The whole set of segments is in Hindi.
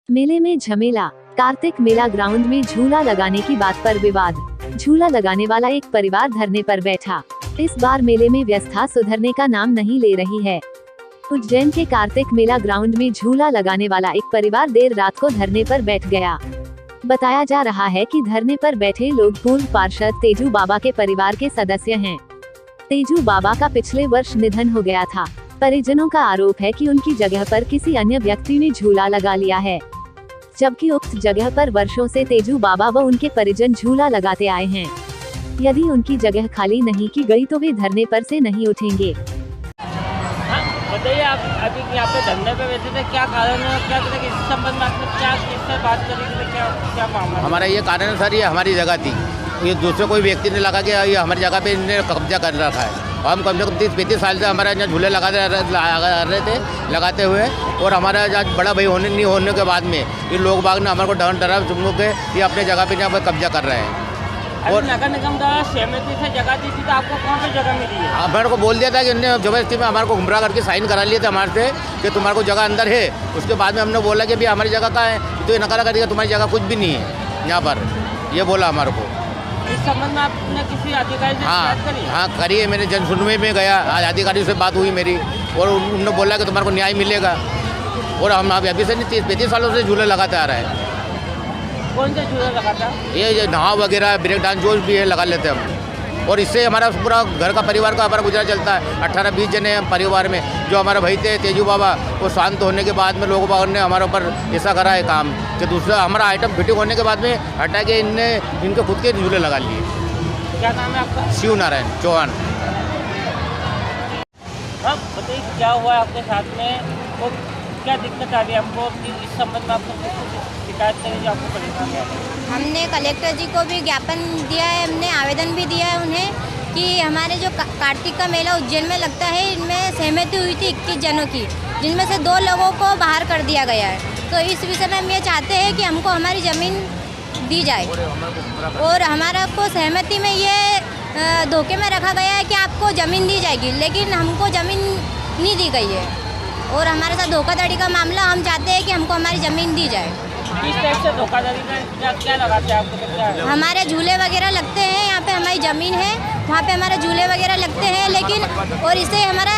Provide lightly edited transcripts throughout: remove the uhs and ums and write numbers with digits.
मेले में झमेला, कार्तिक मेला ग्राउंड में झूला लगाने की बात पर विवाद। झूला लगाने वाला एक परिवार धरने पर बैठा। इस बार मेले में व्यवस्था सुधरने का नाम नहीं ले रही है। उज्जैन के कार्तिक मेला ग्राउंड में झूला लगाने वाला एक परिवार देर रात को धरने पर बैठ गया। बताया जा रहा है कि धरने पर बैठे लोग पूर्व पार्षद तेजू बाबा के परिवार के सदस्य हैं। तेजू बाबा का पिछले वर्ष निधन हो गया था। परिजनों का आरोप है कि उनकी जगह पर किसी अन्य व्यक्ति ने झूला लगा लिया है, जबकि उक्त जगह पर वर्षों से तेजू बाबा व उनके परिजन झूला लगाते आए हैं। यदि उनकी जगह खाली नहीं की गई तो वे धरने पर से नहीं उठेंगे। बताइए, आप अभी यहाँ पे धरने पे बैठे थे, क्या कारण है, क्या इस संबंध में आपने क्या किससे बात करी थी, क्या मामला? हमारा ये कारण है सर, ये हमारी जगह थी, ये दूसरे कोई व्यक्ति ने लगा के ये हमारी जगह पे इन्होंने कब्जा कर रखा है। और हम कम से कम 30-35 साल से हमारे यहाँ झूले लगाते थे लगाते हुए, और हमारा आज बड़ा भाई नहीं होने के बाद में ये लोग बाग ने हमारे को डरा चुमो के ये अपने जगह पे यहाँ पर कब्जा कर रहे हैं। और नगर निगम द्वारा सहमति से जगह दी थी, तो आपको कौन सी जगह मिली है? हमारे को बोल दिया था कि इन्होंने जबरदस्ती में हमारे को गुमराह करके साइन करा लिए थे हमारे से कि तुम्हारे को जगह अंदर है। उसके बाद में हमने बोला कि भाई हमारी जगह कहाँ है, तो ये नकारा कर दिया, तुम्हारी जगह कुछ भी नहीं है यहाँ पर, ये बोला हमारे को। इस संबंध में आपने किसी अधिकारी से बात करी? हाँ करी है, मैंने जन सुनवाई में गया, आज अधिकारी से बात हुई मेरी, और उन्होंने बोला कि तुम्हारे को न्याय मिलेगा। और हम अभी से नहीं 30-35 सालों से झूले लगाते आ रहे हैं। कौन से झूले लगाता? ये नाव वगैरह, ब्रेक डांस जो भी है लगा लेते हैं हम, और इससे हमारा पूरा घर का परिवार का हमारा गुजारा चलता है। 18-20 जने हैं परिवार में। जो हमारे भाई थे तेजू बाबा, वो शांत होने के बाद में लोगों ने हमारे ऊपर ऐसा करा है काम कि दूसरा हमारा आइटम फिटिंग होने के बाद में हटा के इनके खुद के झूले लगा लिए। क्या नाम है आपका? शिव नारायण चौहान। हाँ बताइए, क्या हुआ आपके साथ में, तो क्या दिक्कत आ रही है आपको, इस संबंध में आपको शिकायत करी जो आपको परेशानी आ रही है? हमने कलेक्टर जी को भी ज्ञापन दिया है, हमने आवेदन भी दिया है उन्हें कि हमारे जो कार्तिक का मेला उज्जैन में लगता है, इनमें सहमति हुई थी 21 जनों की, जिनमें से 2 लोगों को बाहर कर दिया गया है। तो इस विषय में हम ये चाहते हैं कि हमको हमारी ज़मीन दी जाए, और हमारा को सहमति में ये धोखे में रखा गया है कि आपको ज़मीन दी जाएगी, लेकिन हमको ज़मीन नहीं दी गई है, और हमारे साथ धोखाधड़ी का मामला, हम चाहते हैं कि हमको हमारी ज़मीन दी जाए। किस टाइप से धोखाधड़ी में क्या लगाते हैं आपको? तो क्या है? हमारे झूले वगैरह लगते हैं, यहाँ पे हमारी ज़मीन है, वहाँ पे हमारे झूले वगैरह लगते हैं, लेकिन और इससे हमारा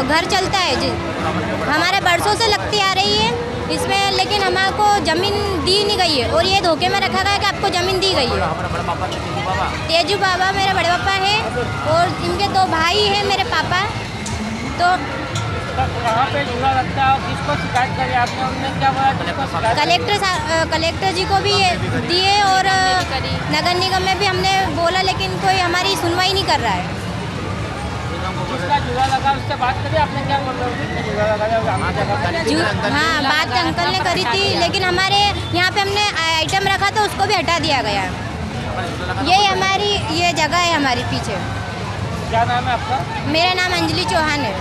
घर चलता है, हमारे बरसों से लगती आ रही है इसमें, लेकिन हमारे को ज़मीन दी नहीं गई है, और ये धोखे में रखा गया है कि आपको ज़मीन दी गई है। तेजू बाबा मेरे बड़े पापा है, और इनके 2 भाई हैं मेरे पापा। तो कहाँ पे झूला लगता है और किसको शिकायत करी आपने? उन्होंने क्या बोला? कलेक्टर जी को भी दिए, और नगर निगम में भी हमने बोला, लेकिन कोई हमारी सुनवाई नहीं कर रहा है। जिसका झूला लगा उससे बात करी आपने? क्या बोल रहे हो? हाँ, बात अंकल ने करी थी, लेकिन हमारे यहाँ पे हमने आइटम रखा था, उसको भी हटा दिया गया। यही हमारी ये जगह है हमारी पीछे। क्या नाम है आपका? मेरा नाम अंजलि चौहान है।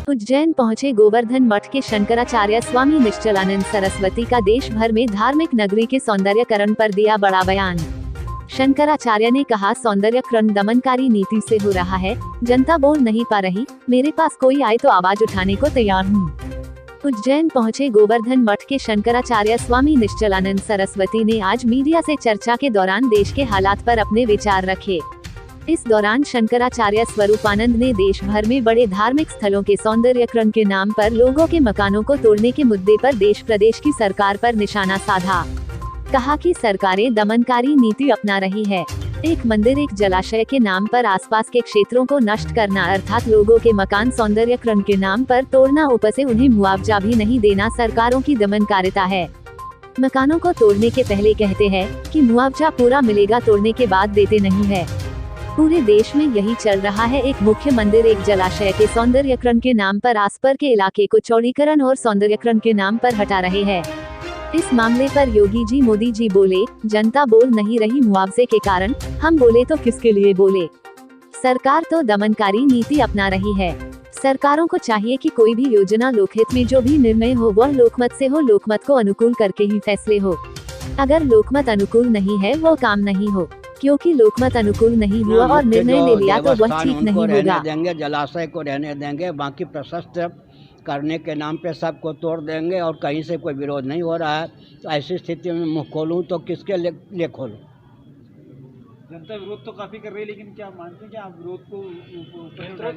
उज्जैन पहुंचे गोवर्धन मठ के शंकराचार्य स्वामी निश्चलानंद सरस्वती का देश भर में धार्मिक नगरी के सौंदर्यकरण पर दिया बड़ा बयान। शंकराचार्य ने कहा, सौंदर्यकरण दमनकारी नीति से हो रहा है, जनता बोल नहीं पा रही, मेरे पास कोई आए तो आवाज उठाने को तैयार हूँ। उज्जैन पहुंचे गोवर्धन मठ के शंकराचार्य स्वामी निश्चलानंद सरस्वती ने आज मीडिया से चर्चा के दौरान देश के हालात पर अपने विचार रखे। इस दौरान शंकराचार्य स्वरूपानंद ने देश भर में बड़े धार्मिक स्थलों के सौंदर्यकरण के नाम पर लोगों के मकानों को तोड़ने के मुद्दे पर देश प्रदेश की सरकार पर निशाना साधा। कहा कि सरकारें दमनकारी नीति अपना रही है। एक मंदिर, एक जलाशय के नाम पर आसपास के क्षेत्रों को नष्ट करना, अर्थात लोगों के मकान सौंदर्यकरण के नाम पर तोड़ना, ऊपर से उन्हें मुआवजा भी नहीं देना सरकारों की दमनकारिता है। मकानों को तोड़ने के पहले कहते हैं कि मुआवजा पूरा मिलेगा, तोड़ने के बाद देते नहीं है। पूरे देश में यही चल रहा है। एक मुख्य मंदिर, एक जलाशय के सौंदर्यकरण के नाम पर आसपास के इलाके को चौड़ीकरण और सौंदर्यकरण के नाम पर हटा रहे हैं। इस मामले पर योगी जी, मोदी जी बोले, जनता बोल नहीं रही मुआवजे के कारण, हम बोले तो किसके लिए बोले? सरकार तो दमनकारी नीति अपना रही है। सरकारों को चाहिए कि कोई भी योजना लोकहित में जो भी निर्णय हो वह लोकमत से हो, लोकमत को अनुकूल करके ही फैसले हो। अगर लोकमत अनुकूल नहीं है वो काम नहीं हो। क्योंकि लोकमत अनुकूल नहीं हुआ और निर्णय ले लिया तो वह ठीक नहीं होगा। देंगे, जलाशय को रहने देंगे, बाकी प्रशस्त करने के नाम पे सबको तोड़ देंगे और कहीं से कोई विरोध नहीं हो रहा है। तो ऐसी स्थिति में मुँह खोलूँ तो किसके लिए खोलूँ? जनता विरोध तो काफी कर रही है, लेकिन क्या मानते हैं कि आप विरोध को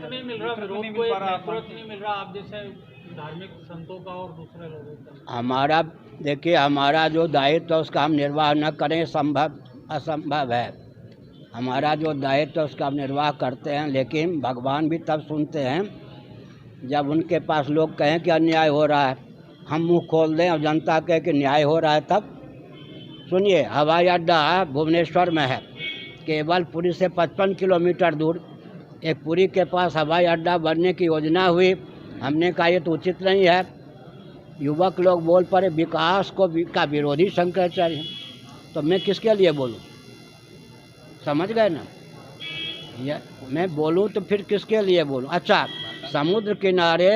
नहीं मिल रहा, विरोध को नहीं मिल रहा आप जैसे धार्मिक संतों का और दूसरे लोगों का? हमारा देखिए, हमारा जो दायित्व है उसका हम निर्वाह न करें असंभव है। हमारा जो दायित्व है उसका हम निर्वाह करते हैं, लेकिन भगवान भी तब सुनते हैं जब उनके पास लोग कहें कि अन्याय हो रहा है। हम मुंह खोल दें और जनता कहे कि न्याय हो रहा है तब। सुनिए, हवाई अड्डा भुवनेश्वर में है, केवल पुरी से 55 किलोमीटर दूर एक पुरी के पास हवाई अड्डा बनने की योजना हुई। हमने कहा ये तो उचित नहीं है। युवक लोग बोल पड़े विकास का विरोधी शंकराचार्य हैं, तो मैं किसके लिए बोलूं? समझ गए ना? ये मैं बोलूं तो फिर किसके लिए बोलूं? अच्छा, समुद्र किनारे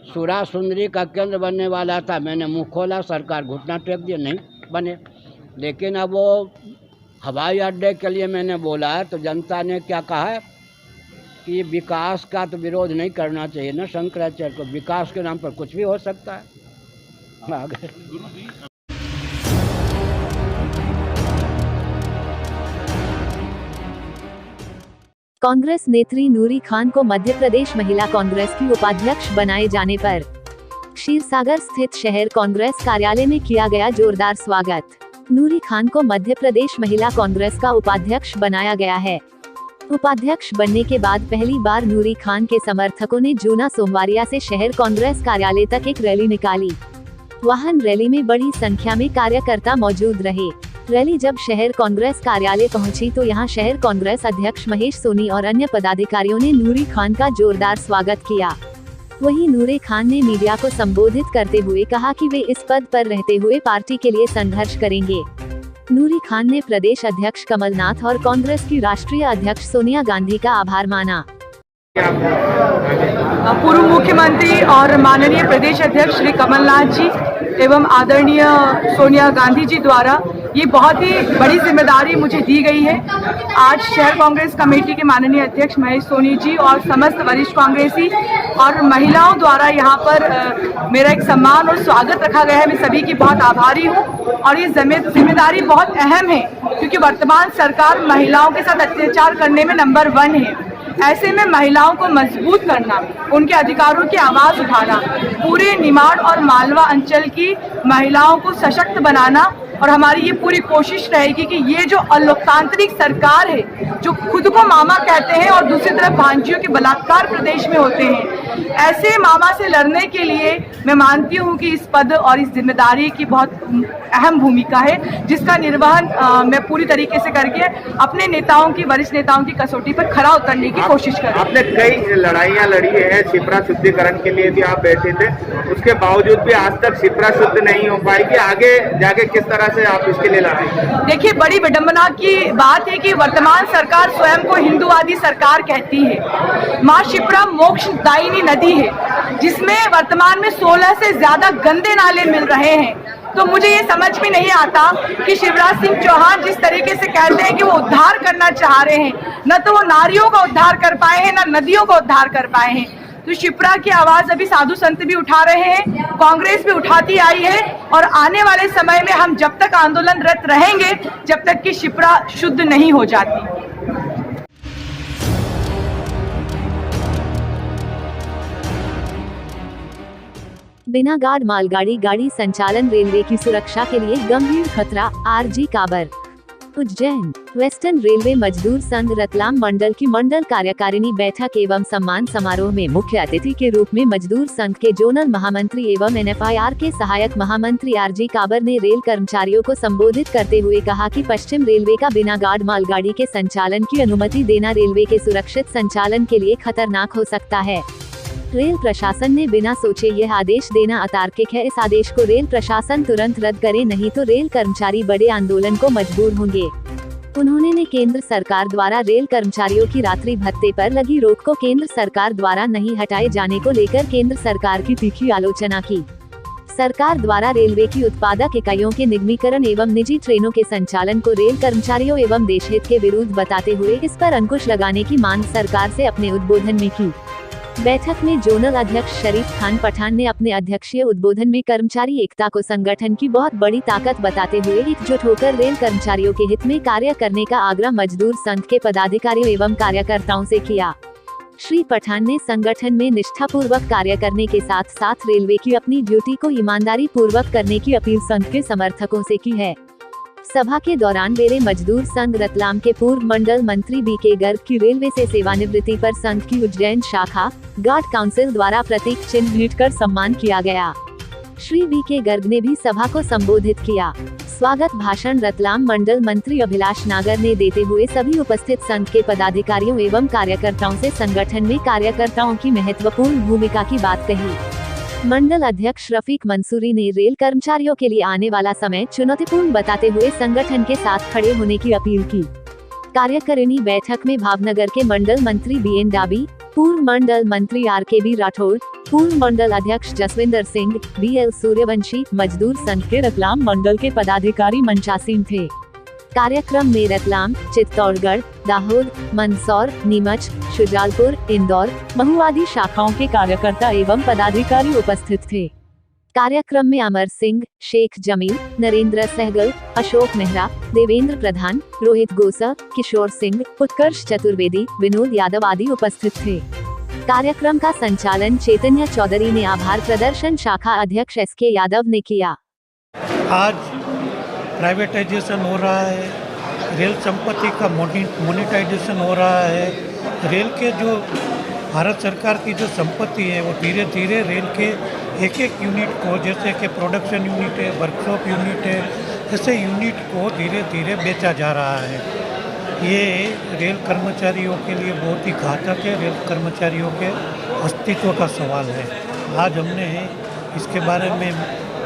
सुरा सुंदरी का केंद्र बनने वाला था, मैंने मुंह खोला, सरकार घुटना टेक दिया, नहीं बने। लेकिन अब वो हवाई अड्डे के लिए मैंने बोला है तो जनता ने क्या कहा है कि विकास का तो विरोध नहीं करना चाहिए ना शंकराचार्य को, विकास के नाम पर कुछ भी हो सकता है। आगे कांग्रेस नेत्री नूरी खान को मध्य प्रदेश महिला कांग्रेस की उपाध्यक्ष बनाए जाने पर क्षीरसागर स्थित शहर कांग्रेस कार्यालय में किया गया जोरदार स्वागत। नूरी खान को मध्य प्रदेश महिला कांग्रेस का उपाध्यक्ष बनाया गया है। उपाध्यक्ष बनने के बाद पहली बार नूरी खान के समर्थकों ने जूना सोमवारिया से शहर कांग्रेस कार्यालय तक एक रैली निकाली। वाहन रैली में बड़ी संख्या में कार्यकर्ता मौजूद रहे। रैली जब शहर कांग्रेस कार्यालय पहुंची तो यहां शहर कांग्रेस अध्यक्ष महेश सोनी और अन्य पदाधिकारियों ने नूरी खान का जोरदार स्वागत किया। वहीं नूरी खान ने मीडिया को संबोधित करते हुए कहा कि वे इस पद पर रहते हुए पार्टी के लिए संघर्ष करेंगे। नूरी खान ने प्रदेश अध्यक्ष कमलनाथ और कांग्रेस की राष्ट्रीय अध्यक्ष सोनिया गांधी का आभार माना। पूर्व मुख्यमंत्री और माननीय प्रदेश अध्यक्ष श्री कमलनाथ जी एवं आदरणीय सोनिया गांधी जी द्वारा ये बहुत ही बड़ी जिम्मेदारी मुझे दी गई है। आज शहर कांग्रेस कमेटी के माननीय अध्यक्ष महेश सोनी जी और समस्त वरिष्ठ कांग्रेसी और महिलाओं द्वारा यहाँ पर मेरा एक सम्मान और स्वागत रखा गया है। मैं सभी की बहुत आभारी हूँ और ये जिम्मेदारी बहुत अहम है क्योंकि वर्तमान सरकार महिलाओं के साथ अत्याचार करने में नंबर 1 है। ऐसे में महिलाओं को मजबूत करना, उनके अधिकारों की आवाज उठाना, पूरे निमाड़ और मालवा अंचल की महिलाओं को सशक्त बनाना और हमारी ये पूरी कोशिश रहेगी कि ये जो अलोकतांत्रिक सरकार है, जो खुद को मामा कहते हैं और दूसरी तरफ भांजियों के बलात्कार प्रदेश में होते हैं, ऐसे मामा से लड़ने के लिए मैं मानती हूँ कि इस पद और इस जिम्मेदारी की बहुत अहम भूमिका है, जिसका निर्वहन मैं पूरी तरीके से करके अपने नेताओं की, वरिष्ठ नेताओं की कसौटी पर खरा उतरने की कोशिश करूँ। आपने कई लड़ाइयाँ लड़ी है, शिप्रा शुद्धिकरण के लिए भी आप बैठे थे, उसके बावजूद भी आज तक शिप्रा शुद्ध नहीं हो पाएगी। आगे जाके किस तरह से आप इसके लिए लड़ेंगे? देखिए, बड़ी विडंबना की बात है कि वर्तमान सरकार स्वयं को हिंदुवादी सरकार कहती है। माँ शिप्रा मोक्षदायिनी नदी है जिसमें वर्तमान में 16 से ज्यादा गंदे नाले मिल रहे हैं। तो मुझे ये समझ में नहीं आता कि शिवराज सिंह चौहान जिस तरीके से कहते हैं कि वो उद्धार करना चाह रहे हैं, न तो वो नारियों का उद्धार कर पाए हैं, न नदियों का उद्धार कर पाए हैं। तो शिप्रा की आवाज अभी साधु संत भी उठा रहे हैं, कांग्रेस भी उठाती आई है और आने वाले समय में हम जब तक आंदोलनरत रहेंगे जब तक कि शिप्रा शुद्ध नहीं हो जाती। बिना गार्ड मालगाड़ी गाड़ी संचालन रेलवे की सुरक्षा के लिए गंभीर खतरा, आरजी काबर। उज्जैन वेस्टर्न रेलवे मजदूर संघ रतलाम मंडल की मंडल कार्यकारिणी बैठक एवं सम्मान समारोह में मुख्य अतिथि के रूप में मजदूर संघ के जोनल महामंत्री एवं NFIR के सहायक महामंत्री आरजी काबर ने रेल कर्मचारियों को संबोधित करते हुए कहा कि पश्चिम रेलवे का बिना गार्ड मालगाड़ी के संचालन की अनुमति देना रेलवे के सुरक्षित संचालन के लिए खतरनाक हो सकता है। रेल प्रशासन ने बिना सोचे यह आदेश देना अतार्किक है। इस आदेश को रेल प्रशासन तुरंत रद्द करे, नहीं तो रेल कर्मचारी बड़े आंदोलन को मजबूर होंगे। उन्होंने केंद्र सरकार द्वारा रेल कर्मचारियों की रात्रि भत्ते पर लगी रोक को केंद्र सरकार द्वारा नहीं हटाए जाने को लेकर केंद्र सरकार की तीखी आलोचना की। सरकार द्वारा रेलवे की उत्पादक इकाइयों के निगमीकरण एवं निजी ट्रेनों के संचालन को रेल कर्मचारियों एवं देशहित के विरुद्ध बताते हुए इस पर अंकुश लगाने की मांग सरकार से अपने उद्बोधन में की। बैठक में जोनल अध्यक्ष शरीफ खान पठान ने अपने अध्यक्षीय उद्बोधन में कर्मचारी एकता को संगठन की बहुत बड़ी ताकत बताते हुए एकजुट होकर रेल कर्मचारियों के हित में कार्य करने का आग्रह मजदूर संघ के पदाधिकारियों एवं कार्यकर्ताओं से किया। श्री पठान ने संगठन में निष्ठापूर्वक कार्य करने के साथ साथ रेलवे की अपनी ड्यूटी को ईमानदारी पूर्वक करने की अपील संघ के समर्थकों से की है। सभा के दौरान बेरे मजदूर संघ रतलाम के पूर्व मंडल मंत्री बीके गर्ग की रेलवे से सेवानिवृत्ति पर संघ की उज्जैन शाखा गार्ड काउंसिल द्वारा प्रतीक चिन्ह भेंट कर सम्मान किया गया। श्री बीके गर्ग ने भी सभा को संबोधित किया। स्वागत भाषण रतलाम मंडल मंत्री अभिलाष नागर ने देते हुए सभी उपस्थित संघ के पदाधिकारियों एवं कार्यकर्ताओं से संगठन में कार्यकर्ताओं की महत्वपूर्ण भूमिका की बात कही। मंडल अध्यक्ष रफीक मंसूरी ने रेल कर्मचारियों के लिए आने वाला समय चुनौतीपूर्ण बताते हुए संगठन के साथ खड़े होने की अपील की। कार्यकारिणी बैठक में भावनगर के मंडल मंत्री बीएन डाबी, पूर्व मंडल मंत्री आरकेबी राठौड़, पूर्व मंडल अध्यक्ष जसविंदर सिंह, बीएल सूर्यवंशी, मजदूर संघ के रतलाम मंडल के पदाधिकारी मंचासीन थे। कार्यक्रम में रतलाम, चित्तौड़गढ़, दाहोद, मंदसौर, नीमच, शुजालपुर, इंदौर, महू आदि शाखाओं के कार्यकर्ता एवं पदाधिकारी उपस्थित थे। कार्यक्रम में अमर सिंह, शेख जमील, नरेंद्र सहगल, अशोक मेहरा, देवेंद्र प्रधान, रोहित गोसा, किशोर सिंह, उत्कर्ष चतुर्वेदी, विनोद यादव आदि उपस्थित थे। कार्यक्रम का संचालन चैतन्य चौधरी ने आभार प्रदर्शन शाखा अध्यक्ष SK यादव ने किया। आज प्राइवेटाइजेशन हो रहा है, रेल संपत्ति का मोनेटाइजेशन हो रहा है। रेल के जो भारत सरकार की जो संपत्ति है वो धीरे धीरे रेल के एक एक यूनिट को, जैसे कि प्रोडक्शन यूनिट है, वर्कशॉप यूनिट है, ऐसे यूनिट को धीरे धीरे बेचा जा रहा है। ये रेल कर्मचारियों के लिए बहुत ही घातक है, रेल कर्मचारियों के अस्तित्व का सवाल है। आज हमने इसके बारे में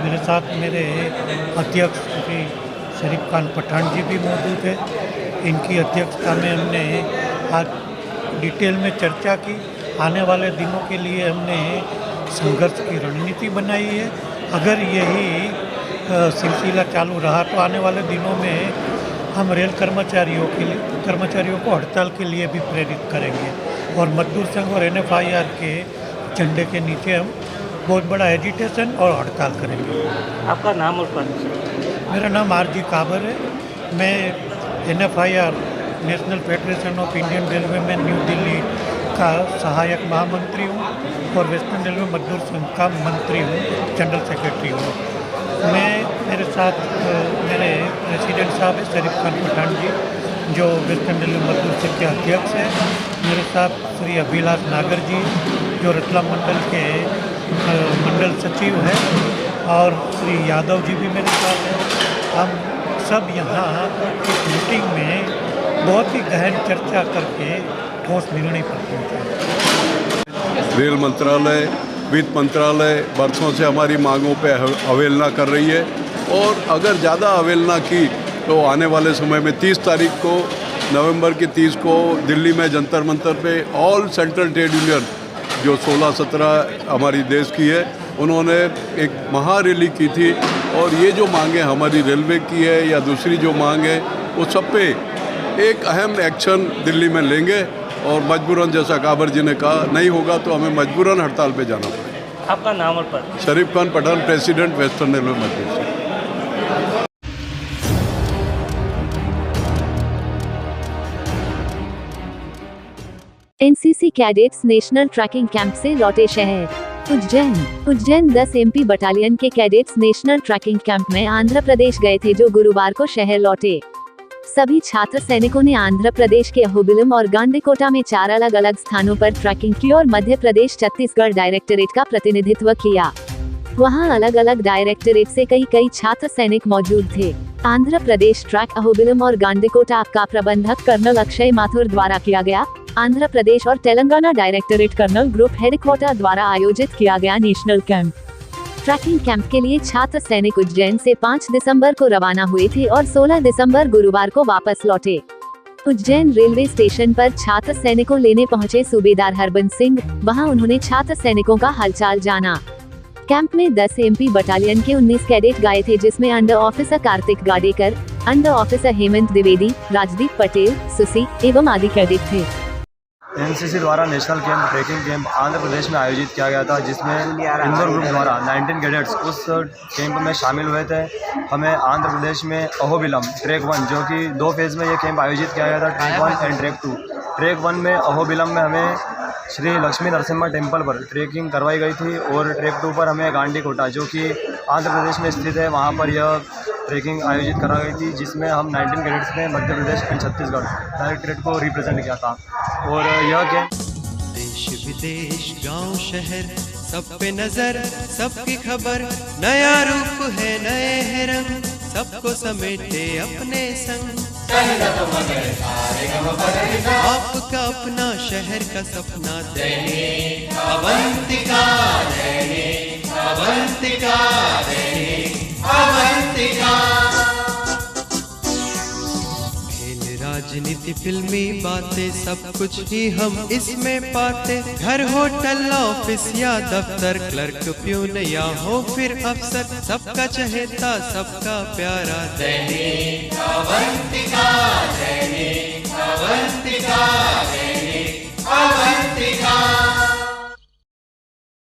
मेरे साथ मेरे अध्यक्ष श्री शरीफ खान पठान जी भी मौजूद है। इनकी अध्यक्षता में हमने आज डिटेल में चर्चा की। आने वाले दिनों के लिए हमने संघर्ष की रणनीति बनाई है। अगर यही सिलसिला चालू रहा तो आने वाले दिनों में हम रेल कर्मचारियों को हड़ताल के लिए भी प्रेरित करेंगे और मजदूर संघ और NFIR के झंडे के नीचे हम बहुत बड़ा एजिटेशन और हड़ताल करेंगे। आपका नाम और पद? मेरा नाम RG काबर है। मैं NFIR national federation of Indian railway में न्यू दिल्ली का सहायक महामंत्री हूँ और वेस्टर्न रेलवे मजदूर संघ का मंत्री हूँ, जनरल सेक्रेटरी हूँ। मेरे साथ मेरे प्रेसिडेंट साहब है शरीफ खान पठान जी, जो वेस्टर्न रेलवे मजदूर संघ के अध्यक्ष हैं। मेरे साथ श्री अभिलाष नागर जी, जो रतलाम मंडल के मंडल सचिव हैं, और श्री यादव जी भी मेरे साथ हैं। हम सब यहाँ इस मीटिंग में बहुत ही गहन चर्चा करके ठोस निर्णय पर पहुँचे। रेल मंत्रालय, वित्त मंत्रालय बरसों से हमारी मांगों पे अवहेलना कर रही है और अगर ज़्यादा अवहेलना की तो आने वाले समय में 30 तारीख को, नवंबर की 30 को दिल्ली में जंतर मंतर पे ऑल सेंट्रल ट्रेड यूनियन जो 16-17 हमारी देश की है, उन्होंने एक महारैली की थी और ये जो मांगे हमारी रेलवे की है या दूसरी जो मांग है वो सब पे एक अहम एक्शन दिल्ली में लेंगे और मजबूरन, जैसा काबर जी ने कहा, नहीं होगा तो हमें मजबूरन हड़ताल पे जाना पड़ेगा। आपका नाम और पद? Sharif Khan Pathan, president western railway Mazdoor Sangh. NCC cadets national trekking camp से लौटे शहर उज्जैन 10 MP बटालियन के कैडेट्स नेशनल ट्रैकिंग कैंप में आंध्र प्रदेश गए थे, जो गुरुवार को शहर लौटे। सभी छात्र सैनिकों ने आंध्र प्रदेश के अहोबिलम और गांडीकोटा में 4 अलग अलग स्थानों पर ट्रैकिंग की और मध्य प्रदेश छत्तीसगढ़ डायरेक्टरेट का प्रतिनिधित्व किया। वहां अलग अलग डायरेक्टरेट से कई छात्र सैनिक मौजूद थे। आंध्र प्रदेश ट्रैक अहोबिलम और गांडीकोटा का प्रबंधक कर्नल अक्षय माथुर द्वारा किया गया। आंध्र प्रदेश और Telangana directorate colonel group headquarter द्वारा आयोजित किया गया नेशनल कैंप। ट्रैकिंग कैंप के लिए छात्र सैनिक उज्जैन से 5 दिसंबर को रवाना हुए थे और 16 दिसंबर गुरुवार को वापस लौटे। उज्जैन रेलवे स्टेशन पर छात्र सैनिकों लेने पहुंचे सूबेदार हरबंस सिंह। वहां उन्होंने छात्र सैनिकों का हालचाल जाना। कैंप में 10 MP बटालियन के 19 कैडेट गए थे, जिसमें under officer Kartik Gadekar, under officer Hemant Dwivedi, Rajdeep Patel, Susi एवं आदि कैडेट थे। एनसीसी द्वारा national camp trekking camp Andhra Pradesh में आयोजित किया गया था, जिसमें इंदौर ग्रुप द्वारा 19 कैडेट्स उस कैंप में शामिल हुए थे। हमें आंध्र प्रदेश में अहोबिलम ट्रैक 1, जो कि 2 फेज़ में ये कैंप आयोजित किया गया था, ट्रैक 1 एंड ट्रैक 2। ट्रैक 1 में अहोबिलम में हमें श्री लक्ष्मी नरसिम्हा टेम्पल पर ट्रैकिंग करवाई गई थी, और ट्रैक 2 पर हमें गांडीकोटा, जो कि आंध्र प्रदेश में स्थित है, वहाँ पर यह ट्रैकिंग आयोजित करा गई थी, जिसमें हम 19 कैडेट्स ने मध्य प्रदेश एंड छत्तीसगढ़ डायरेक्टरेट को रिप्रेजेंट किया था। और यह कैंप देश विदेश गांव शहर सब पे नजर, सबकी खबर, नया रूप है नए है रंग, सबको समेटे अपने संग। आपका अपना शहर का सपना दैनिक अवंतिका, दैनिक अवंतिका, दैनिक अवंतिका। राजनीति फिल्मी बातें सब कुछ ही हम इसमें पाते, घर होटल ऑफिस या दफ्तर, क्लर्क प्यून या हो फिर अफसर, सबका चहेता सबका प्यारा दैनिक अवंतिका, दैनिक